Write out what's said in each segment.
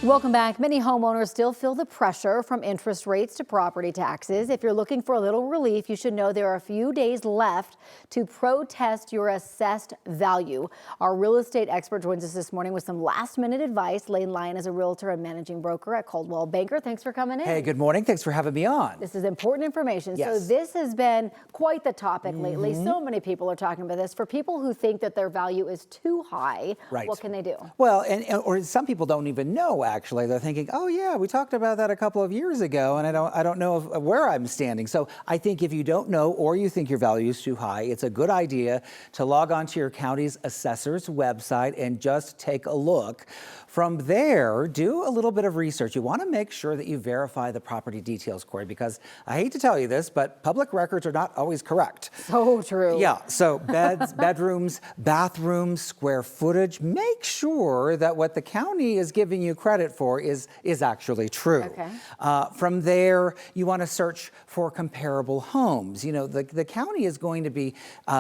Welcome back. Many homeowners still feel the pressure from interest rates to property taxes. If you're looking for a little relief, you should know there are a few days left to protest your assessed value. Our real estate expert joins us this morning with some last-minute advice. Lane Lyon is a realtor and managing broker at Coldwell Banker. Thanks for coming in. Hey, good morning. Thanks for having me on. This is important information. Yes. So this has been quite the topic lately. So many people are talking about this. For people who think that their value is too high, what can they do? Well, or some people don't even know. Actually, they're thinking, oh yeah, we talked about that a couple of years ago, and I don't know where I'm standing. So I think if you don't know or you think your value is too high, it's a good idea to log on to your county's assessor's website and just take a look. From there, do a little bit of research. You want to make sure that you verify the property details, Corey, because I hate to tell you this, but public records are not always correct. So true. Yeah, so beds, bedrooms, bathrooms, square footage. Make sure that what the county is giving you credit for is actually true. Okay. From there, you want to search for comparable homes. You know, the county is going to be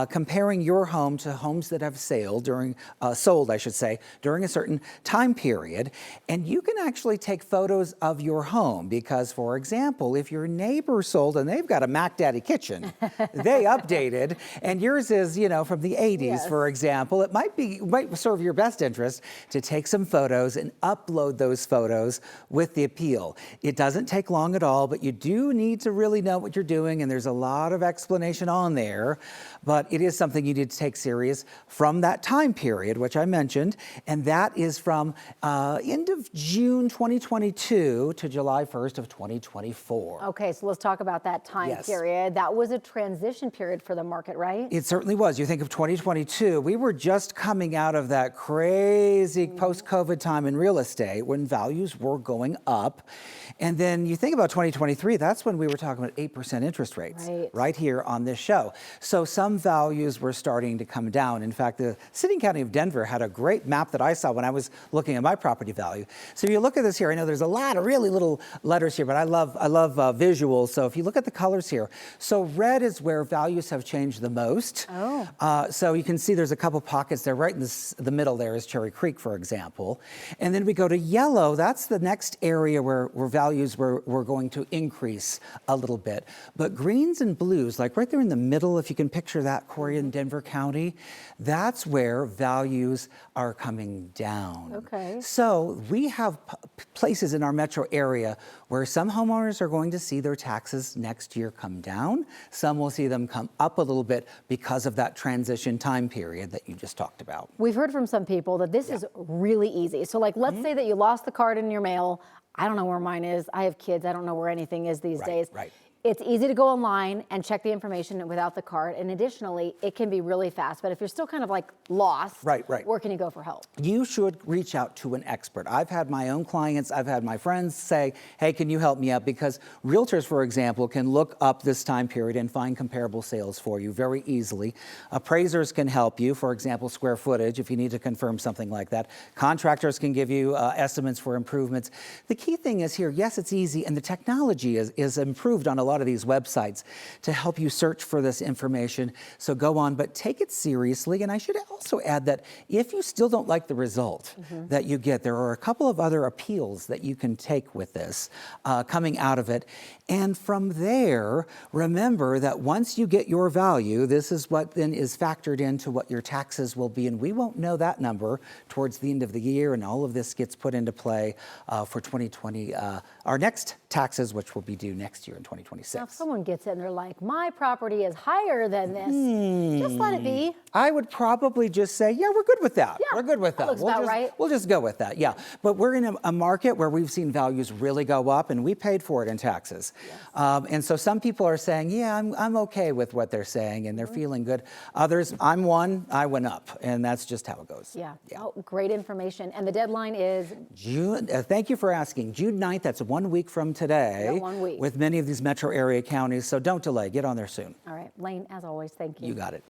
comparing your home to homes that have sold during a certain time period. And you can actually take photos of your home because, for example, if your neighbor sold and they've got a Mac Daddy kitchen, they updated, and yours is, you know, from the 80s, Yes. for example, it might serve your best interest to take some photos and upload those photos with the appeal. It doesn't take long at all, but you do need to really know what you're doing, and there's a lot of explanation on there, but it is something you need to take serious from that time period, which I mentioned, and that is from end of June 2022 to July 1st of 2024. Okay, so let's talk about that time period. That was a transition period for the market, right? It certainly was. You think of 2022, we were just coming out of that crazy post-COVID time in real estate when values were going up. And then you think about 2023, that's when we were talking about 8% interest rates right here on this show. So some values were starting to come down. In fact, the City and County of Denver had a great map that I saw when I was looking at my property value. So if you look at this here, I know there's a lot of really little letters here, but I love visuals. So if you look at the colors here, so red is where values have changed the most. So you can see there's a couple pockets there. Right in the middle there is Cherry Creek, for example. And then we go to yellow. That's the next area where values were going to increase a little bit. But greens and blues, like right there in the middle, if you can picture that, Corey, in Denver County, that's where values are coming down. Okay. So we have places in our metro area where some homeowners are going to see their taxes next year come down. Some will see them come up a little bit because of that transition time period that you just talked about. We've heard from some people that this is really easy. So like, let's say that you lost the card in your mail. I don't know where mine is. I have kids. I don't know where anything is these days. Right. It's easy to go online and check the information without the card. And additionally, it can be really fast. But if you're still kind of like lost, where can you go for help? You should reach out to an expert. I've had my own clients, I've had my friends say, hey, can you help me out? Because realtors, for example, can look up this time period and find comparable sales for you very easily. Appraisers can help you, for example, square footage, if you need to confirm something like that. Contractors can give you estimates for improvements. The key thing is here, yes, it's easy, and the technology is improved on a lot of these websites to help you search for this information. So go on, but take it seriously. And I should also add that if you still don't like the result that you get, there are a couple of other appeals that you can take with this coming out of it. And from there, remember that once you get your value, this is what then is factored into what your taxes will be. And we won't know that number towards the end of the year. And all of this gets put into play for 2020, our next taxes, which will be due next year in 2026. Now, if someone gets it and they're like, my property is higher than this, just let it be. I would probably just say, yeah, we're good with that. Yeah, we're good with that. Looks about right. We'll just go with that, yeah. But we're in a market where we've seen values really go up, and we paid for it in taxes. Yes. And so some people are saying, yeah, I'm okay with what they're saying, and they're feeling good. Others, I went up, and that's just how it goes. Yeah. Oh, great information. And the deadline is? June, thank you for asking. June 9th, that's 1 week from today. Yeah, 1 week. With many of these metro area counties, so don't delay. Get on there soon. All right. Lane, as always, thank you. You got it.